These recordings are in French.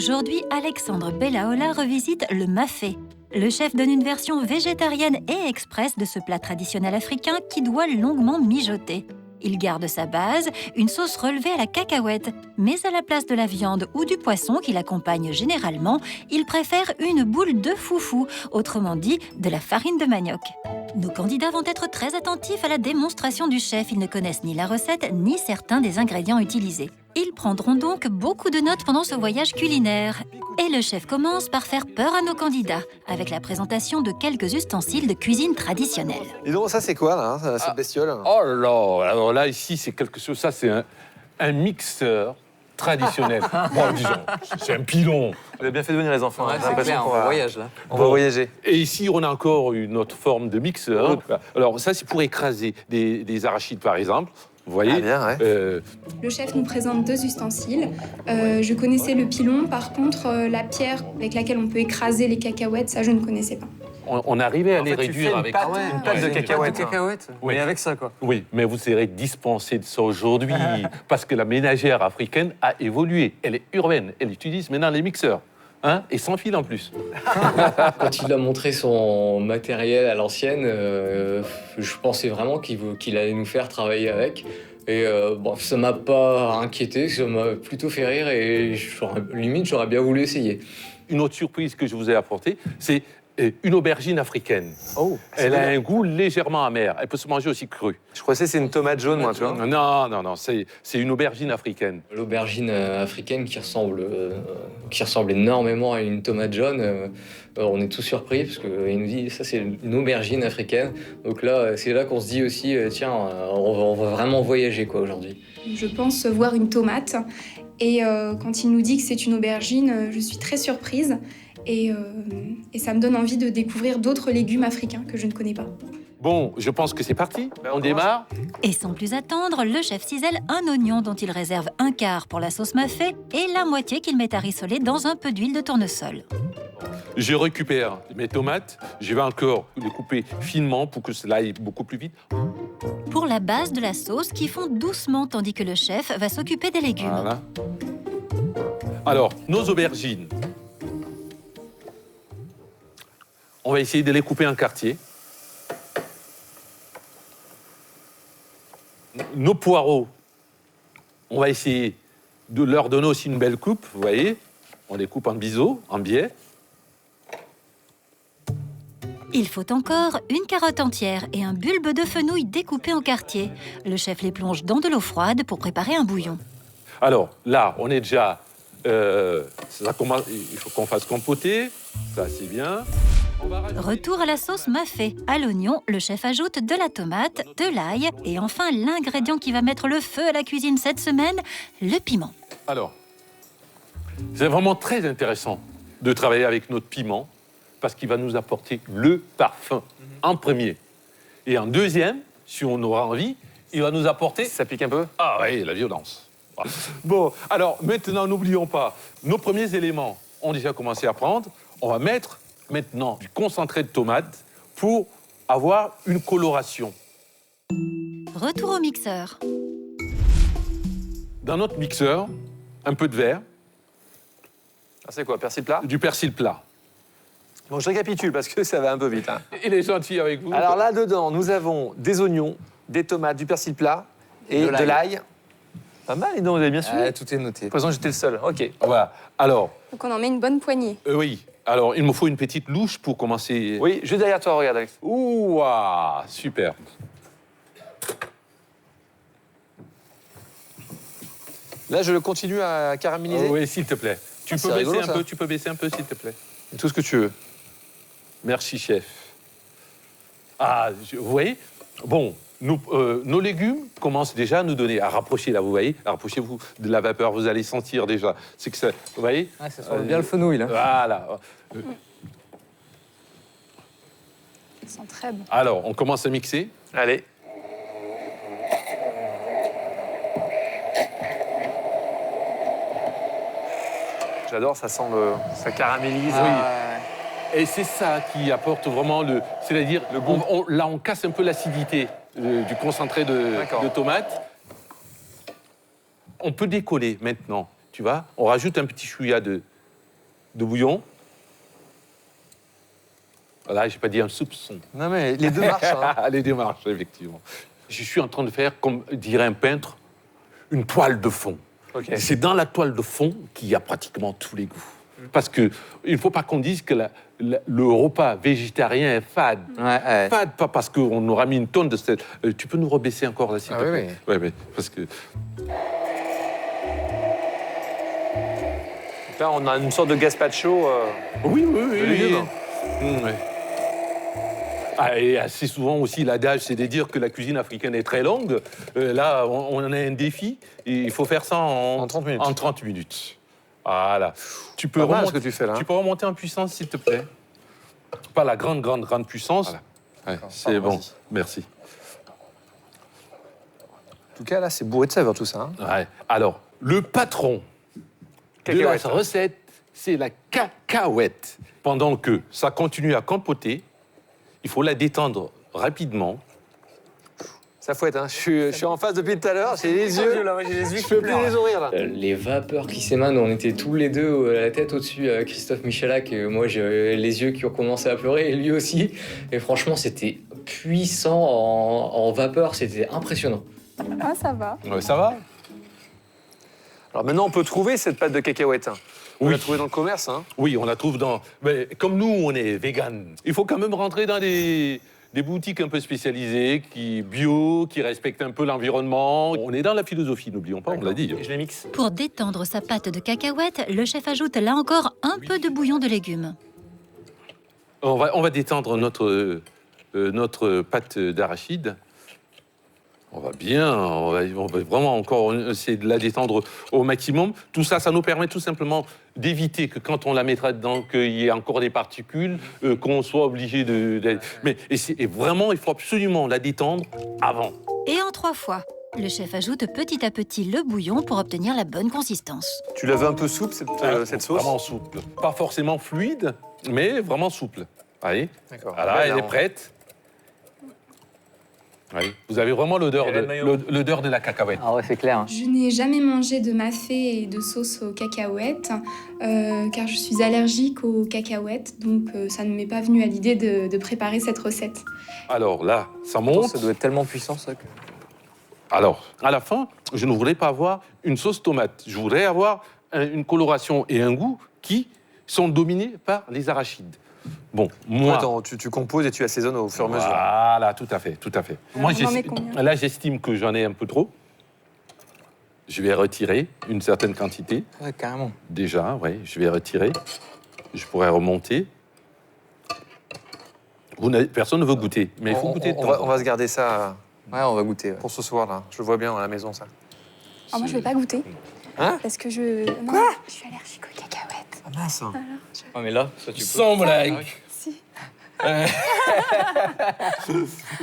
Aujourd'hui, Alexandre Bellaola revisite le mafé. Le chef donne une version végétarienne et express de ce plat traditionnel africain qui doit longuement mijoter. Il garde sa base, une sauce relevée à la cacahuète, mais à la place de la viande ou du poisson qui l'accompagne généralement, il préfère une boule de foufou, autrement dit de la farine de manioc. Nos candidats vont être très attentifs à la démonstration du chef. Ils ne connaissent ni la recette ni certains des ingrédients utilisés. Ils prendront donc beaucoup de notes pendant ce voyage culinaire. Et le chef commence par faire peur à nos candidats, avec la présentation de quelques ustensiles de cuisine traditionnelle. Dis donc, ça c'est quoi là, cette bestiole? Oh là, alors là ici c'est quelque chose, ça c'est un mixeur traditionnel. Bon, disons, c'est un pilon. Vous avez bien fait de venir les enfants. Ouais, J'ai c'est l'impression clair, qu'on on voyage là. On va voyager. Et ici on a encore une autre forme de mixeur. Alors ça c'est pour écraser des arachides par exemple. Vous voyez, Ah bien, ouais. Le chef nous présente deux ustensiles. Je connaissais le pilon, par contre, la pierre avec laquelle on peut écraser les cacahuètes, ça je ne connaissais pas. on arrivait à En les fait, tu réduire fais avec une pâte de cacahuètes. cacahuètes. Oui. Mais avec ça, quoi. Oui, mais vous serez dispensé de ça aujourd'hui parce que la ménagère africaine a évolué. Elle est urbaine, elle utilise maintenant les mixeurs. Hein, et sans fil en plus. Quand il a montré son matériel à l'ancienne, je pensais vraiment qu'il allait nous faire travailler avec. Et bon, ça m'a pas inquiété, ça m'a plutôt fait rire et limite j'aurais bien voulu essayer. Une autre surprise que je vous ai apportée, c'est une aubergine africaine. Oh, Elle a un goût légèrement amer. Elle peut se manger aussi crue. Je croyais que c'est une tomate jaune, moi, tu vois. Non, c'est une aubergine africaine. L'aubergine africaine qui ressemble énormément à une tomate jaune, on est tous surpris parce qu'il nous dit ça c'est une aubergine africaine. Donc là, c'est là qu'on se dit aussi, tiens, on va vraiment voyager quoi aujourd'hui. Je pense voir une tomate et quand il nous dit que c'est une aubergine, je suis très surprise et ça me donne envie de découvrir d'autres légumes africains que je ne connais pas. Bon, je pense que c'est parti. On démarre. Et sans plus attendre, le chef cisèle un oignon dont il réserve un quart pour la sauce mafé et la moitié qu'il met à rissoler dans un peu d'huile de tournesol. Je récupère mes tomates. Je vais encore les couper finement pour que cela aille beaucoup plus vite. Pour la base de la sauce qui fond doucement tandis que le chef va s'occuper des légumes. Voilà. Alors, nos aubergines. On va essayer de les couper en quartiers. Nos poireaux, on va essayer de leur donner aussi une belle coupe, vous voyez. On les coupe en biseaux, en biais. Il faut encore une carotte entière et un bulbe de fenouil découpé en quartiers. Le chef les plonge dans de l'eau froide pour préparer un bouillon. Alors, là, on est déjà... ça commence, il faut qu'on fasse compoter. Ça, c'est bien. Retour à la sauce mafé. À l'oignon, le chef ajoute de la tomate, de l'ail et enfin l'ingrédient qui va mettre le feu à la cuisine cette semaine, le piment. Alors, c'est vraiment très intéressant de travailler avec notre piment parce qu'il va nous apporter le parfum en premier. Et en deuxième, si on aura envie, il va nous apporter... Ça pique un peu? Ah oui, la violence. Bon, alors maintenant, n'oublions pas, nos premiers éléments ont déjà commencé à prendre. On va mettre maintenant du concentré de tomate pour avoir une coloration. Retour au mixeur. Dans notre mixeur, un peu de verre, Ah, c'est quoi, persil plat? du persil plat. Bon, je récapitule parce que ça va un peu vite. Hein. Il est gentil avec vous. Alors là-dedans, nous avons des oignons, des tomates, du persil plat et de l'ail. Pas mal, et donc vous avez bien suivi. Tout est noté. De toute façon, j'étais le seul. Ok. Voilà. Alors, Donc on en met une bonne poignée. oui. Alors, il me faut une petite louche pour commencer. Oui, juste derrière toi, regarde, Alex. Ouah, super. Là, je continue à caraméliser. Oui, s'il te plaît. Tu c'est peux baisser rigolo, un ça. peu, tu peux baisser un peu, s'il te plaît. Tout ce que tu veux. Merci, chef. Ah, vous voyez, bon, nos légumes commencent déjà à nous donner, à rapprocher, là, vous voyez, rapprochez-vous de la vapeur, vous allez sentir déjà. C'est que ça, vous voyez. Ah, ça sent bien le fenouil là. Voilà. Ça sent très bon. Alors, on commence à mixer. Allez. J'adore, ça sent ça caramélise. Et c'est ça qui apporte vraiment c'est-à-dire, Le goût. là, on casse un peu l'acidité du concentré de tomate. On peut décoller maintenant, tu vois. On rajoute un petit chouïa de de bouillon. Voilà, j'ai pas dit un soupçon. Non, mais les deux marchent. Hein. Les deux marchent, effectivement. Je suis en train de faire, comme dirait un peintre, une toile de fond. Ok. C'est dans la toile de fond qu'il y a pratiquement tous les goûts. Parce qu'il ne faut pas qu'on dise que le repas végétarien est fade. Ouais. Fade, pas parce qu'on aura mis une tonne de sel. Tu peux nous rebaisser encore là, s'il te plaît? Oui. Oui, parce que... Là, on a une sorte de gazpacho. Oui. De légumes. Ouais. Ah, et assez souvent aussi, l'adage, c'est de dire que la cuisine africaine est très longue. Là, on a un défi et il faut faire ça En 30 minutes. En 30 minutes. Voilà. Tu peux Pas mal remonter, ce que tu fais, là. Tu peux remonter en puissance, s'il te plaît. Pas la grande puissance. Voilà. Ouais, c'est Pardon, bon. vas-y. Merci. En tout cas, là, c'est bourré de saveur, tout ça. Hein. Ouais. Alors, le patron de la Cacahuète. recette, c'est la cacahuète. Pendant que ça continue à compoter, il faut la détendre rapidement. Ça fouette, hein. Je suis en face depuis tout à l'heure, j'ai les yeux. Je peux plus les ouvrir, là. Les vapeurs qui s'émanent, on était tous les deux la tête au-dessus avec Christophe Michalak. Et moi, j'ai les yeux qui ont commencé à pleurer, et lui aussi. Et franchement, c'était puissant en vapeur, c'était impressionnant. Ah, ça va. Ouais, ça va? Alors maintenant, on peut trouver cette pâte de cacahuète. Hein. On Oui. l'a trouvée dans le commerce. Hein. Oui, on la trouve dans... Mais comme nous, on est vegan, il faut quand même rentrer dans des boutiques un peu spécialisées, bio, qui respectent un peu l'environnement. On est dans la philosophie, n'oublions pas, on l'a dit. Et je les mixe. Pour détendre sa pâte de cacahuètes, le chef ajoute là encore un peu de bouillon de légumes. On va détendre notre pâte d'arachide. On va vraiment encore essayer de la détendre au maximum. Tout ça, ça nous permet tout simplement d'éviter que quand on la mettra dedans, qu'il y ait encore des particules, qu'on soit obligé et vraiment, il faut absolument la détendre avant. Et en 3 fois. Le chef ajoute petit à petit le bouillon pour obtenir la bonne consistance. Tu la veux un peu souple, cette sauce? Vraiment souple. Pas forcément fluide, mais vraiment souple. Allez, D'accord. voilà, elle est prête. Oui. Vous avez vraiment l'odeur de la cacahuète. Ah ouais, c'est clair. Hein. Je n'ai jamais mangé de mafé et de sauce aux cacahuètes, car je suis allergique aux cacahuètes, donc ça ne m'est pas venu à l'idée de préparer cette recette. Alors là, ça Oh, monte. ça doit être tellement puissant, ça. Alors, à la fin, je ne voudrais pas avoir une sauce tomate. Je voudrais avoir une coloration et un goût qui sont dominés par les arachides. Bon, moi... Attends, tu composes et tu assaisonnes au fur et à mesure. Voilà, tout à fait. Moi, on en met combien? là, j'estime que j'en ai un peu trop. Je vais retirer une certaine quantité. Ouais, carrément. Déjà, oui, je vais retirer. Je pourrais remonter. Personne ne veut goûter, mais il faut goûter de temps en temps. On va se garder ça Ouais, on va goûter. Ouais. pour ce soir, là. Je le vois bien à la maison, ça. Ah, moi, je vais pas goûter. Hein? Parce que je. Non, je suis allergique aux cacahuètes. Ah mince. Ah, mais là, ça tu peux. Sans blague. Si. Mais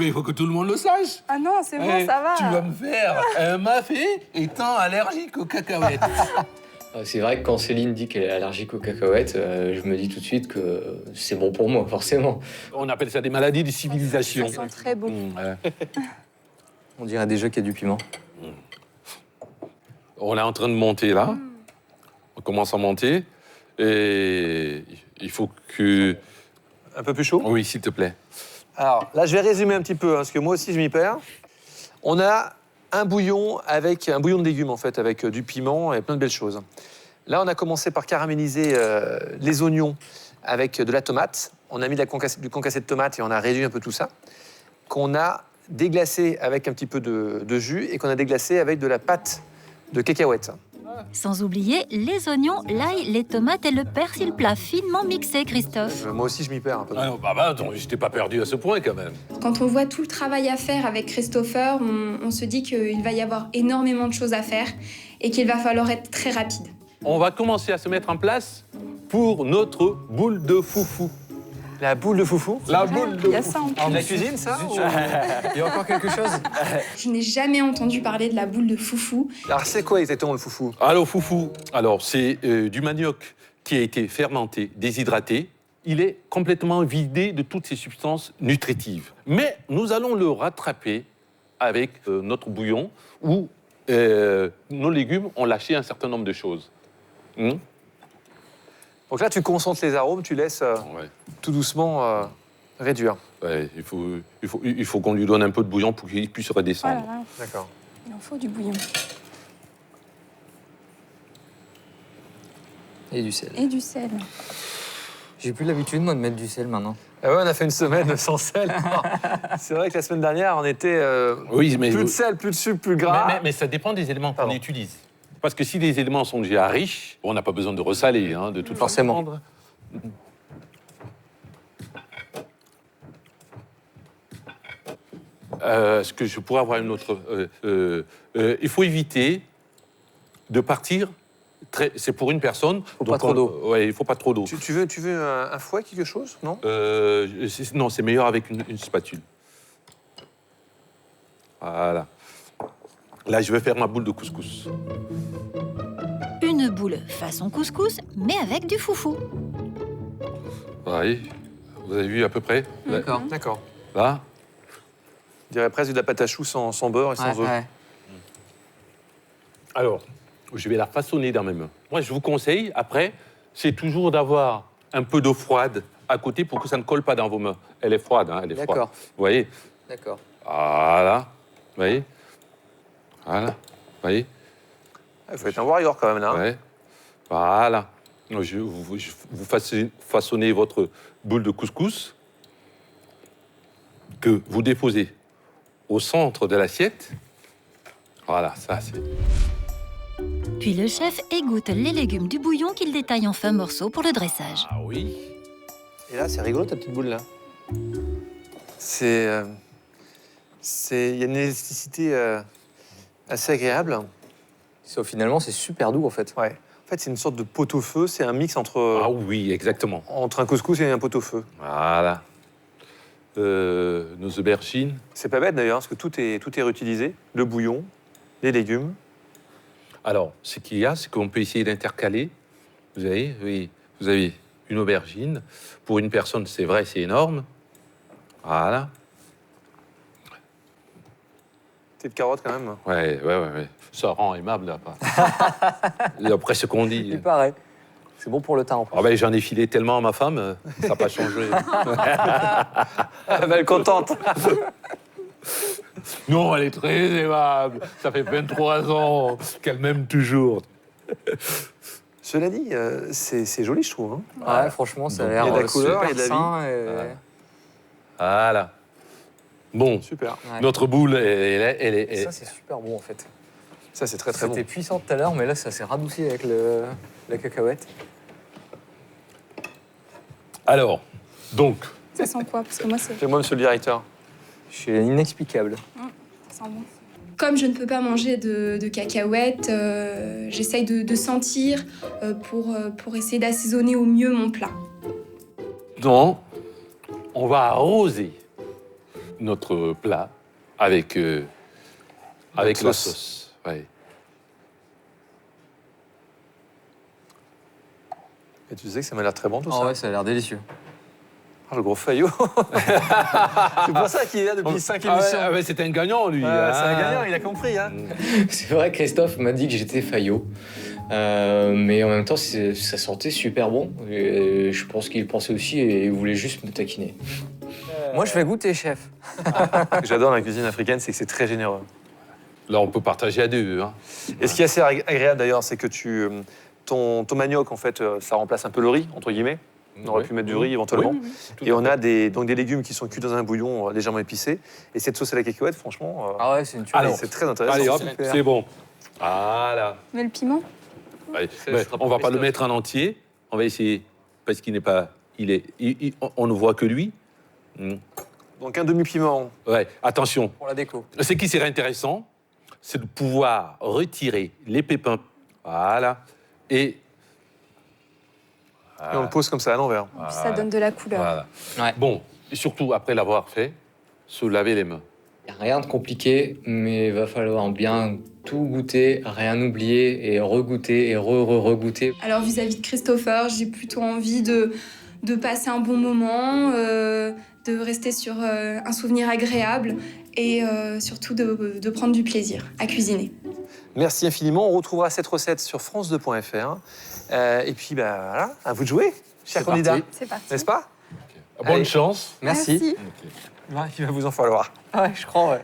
il faut que tout le monde le sache. Ah non, c'est bon, ça va. Tu vas me faire un mafé étant allergique aux cacahuètes. C'est vrai que quand Céline dit qu'elle est allergique aux cacahuètes, je me dis tout de suite que c'est bon pour moi, forcément. On appelle ça des maladies de civilisation. Ça sent très bon. Ouais. On dirait déjà qu'il y a du piment. On est en train de monter là. On commence à monter. Et il faut que... Un peu plus chaud? Oui, s'il te plaît. Alors, là, je vais résumer un petit peu, hein, parce que moi aussi, je m'y perds. On a un bouillon de légumes, en fait, avec du piment et plein de belles choses. Là, on a commencé par caraméliser les oignons avec de la tomate. On a mis du concassé de tomate et on a réduit un peu tout ça. Qu'on a déglacé avec un petit peu de jus et qu'on a déglacé avec de la pâte de cacahuètes. Sans oublier les oignons, l'ail, les tomates et le persil plat finement mixé, Christophe. Moi aussi, je m'y perds un peu. Ah non, attends, je t'ai pas perdu à ce point quand même. Quand on voit tout le travail à faire avec Christopher, on se dit qu'il va y avoir énormément de choses à faire et qu'il va falloir être très rapide. On va commencer à se mettre en place pour notre boule de foufou. La boule de foufou. La Ouais, boule de il y a foufou. ça en plus. La cuisine, ça ou- Il y a encore quelque chose? Je n'ai jamais entendu parler de la boule de foufou. Alors, c'est quoi exactement le foufou? Alors, foufou, c'est du manioc qui a été fermenté, déshydraté. Il est complètement vidé de toutes ses substances nutritives. Mais nous allons le rattraper avec notre bouillon où nos légumes ont lâché un certain nombre de choses. Donc là, tu concentres les arômes, tu laisses Ouais. tout doucement réduire. Ouais, il faut qu'on lui donne un peu de bouillon pour qu'il puisse Oh là redescendre. là, D'accord. il en faut du bouillon. Et du sel. Et du sel. J'ai plus l'habitude, moi, de mettre du sel maintenant. Ah ouais, on a fait une semaine sans sel. C'est vrai que la semaine dernière, on était Oui, mais, plus de sel, plus de sucre, plus gras. mais ça dépend des éléments qu'on Pardon. utilise. Parce que si les éléments sont déjà riches, on n'a pas besoin de ressaler, hein, de toute Forcément. façon. Est-ce que je pourrais avoir une autre il faut éviter de partir. C'est pour une personne. Faut pas trop d'eau. Ouais, il faut pas trop d'eau. Tu veux un fouet, quelque chose, non? Non, c'est meilleur avec une spatule. Voilà. Là, je vais faire ma boule de couscous. Une boule façon couscous, mais avec du foufou. Oui. Vous avez vu à peu près? D'accord. D'accord. Là. Je dirais presque de la pâte à choux sans beurre et sans œufs. Alors, je vais la façonner dans mes mains. Moi, je vous conseille, après, c'est toujours d'avoir un peu d'eau froide à côté pour que ça ne colle pas dans vos mains. Elle est froide, hein, elle est froide. D'accord. Vous voyez? D'accord. Voilà. Vous voyez? Voilà. Vous voyez? Il faut être un warrior quand même, là. hein. Ouais. Voilà. Vous façonnez votre boule de couscous que vous déposez au centre de l'assiette. Voilà, ça c'est... Puis le chef égoutte les légumes du bouillon qu'il détaille en fins morceaux pour le dressage. Ah oui. Et là, c'est rigolo, ta petite boule, là. Il y a une élasticité assez agréable. Finalement, c'est super doux, en fait. Ouais. En fait, c'est une sorte de pot-au-feu. C'est un mix entre, Ah oui, exactement. entre un couscous et un pot-au-feu. Voilà. Nos aubergines. C'est pas bête, d'ailleurs, parce que tout est réutilisé. Le bouillon, les légumes. Alors, ce qu'il y a, c'est qu'on peut essayer d'intercaler. Vous avez, oui, vous avez une aubergine. Pour une personne, c'est vrai, c'est énorme. Voilà. Petite carotte, quand même. Ouais. Ça rend aimable, là. Et après ce qu'on dit. Il paraît. C'est bon pour le teint, en plus. Ah ben, j'en ai filé tellement à ma femme, ça n'a pas changé. Elle est contente. Non, elle est très aimable. Ça fait 23 ans qu'elle m'aime toujours. Cela dit, c'est joli, je trouve. hein. Ouais, franchement, ça a Donc, l'air il y a de la couleur, super il y a de la sain et- Voilà. Voilà. Bon, Super. Ouais. notre boule, elle est... Ça, c'est super bon, en fait. Ça, c'est très, très bon. C'était puissant tout à l'heure, mais là, ça s'est radouci avec la cacahuète. Alors, donc, Ça sent quoi? Parce que moi, c'est... Fais-moi, monsieur le directeur. Je suis inexplicable. Ça sent bon. Comme je ne peux pas manger de cacahuètes, j'essaye de sentir pour essayer d'assaisonner au mieux mon plat. donc, on va arroser notre plat avec la sauce. Ouais. Et tu sais que ça m'a l'air très bon, tout Ah ça. ouais, ça a l'air délicieux. Ah, le gros faillot. C'est pour ça qu'il est là depuis 5 émissions. Ah ouais, c'est un gagnant, lui. C'est un gagnant, il a compris. Hein. C'est vrai, Christophe m'a dit que j'étais faillot. Mais en même temps, ça sentait super bon. Et je pense qu'il pensait aussi et il voulait juste me taquiner. Moi, je vais goûter, chef. Ce que j'adore dans la cuisine africaine, c'est que c'est très généreux. Là, on peut partager à deux. Hein. Et ce qui est assez agréable d'ailleurs, c'est que ton manioc, en fait, ça remplace un peu le riz, entre guillemets. On aurait pu mettre du riz éventuellement. Oui, tout Et à on fait. a donc des légumes qui sont cuits dans un bouillon légèrement épicé. Et cette sauce à la cacahuète, franchement, Ah ouais, c'est une tuerie. Alors, c'est très intéressant. Allez, hop, Super. c'est bon. Voilà. Mais le piment? Allez, Ça ben, sera on pour va pas le Christophe. mettre en entier. On va essayer, parce qu'il n'est pas... on ne voit que lui. Donc un demi-piment. Ouais, attention. Pour la déco. Ce qui serait intéressant, c'est de pouvoir retirer les pépins. Voilà. Et... Et on le pose comme ça à l'envers. Puis ça donne de la couleur. Voilà. Ouais. Bon, et surtout, après l'avoir fait, se laver les mains. Y a rien de compliqué, mais il va falloir bien tout goûter, rien oublier et regoûter et re-goûter. Alors vis-à-vis de Christopher, j'ai plutôt envie de passer un bon moment, de rester sur un souvenir agréable et surtout de prendre du plaisir à cuisiner. Merci infiniment. On retrouvera cette recette sur france2.fr. Et puis, voilà, à vous de jouer, chers C'est candidats. parti. C'est parti. N'est-ce pas? Bonne Allez. chance. Merci. Ok. Il va vous en falloir. Ouais, je crois, ouais.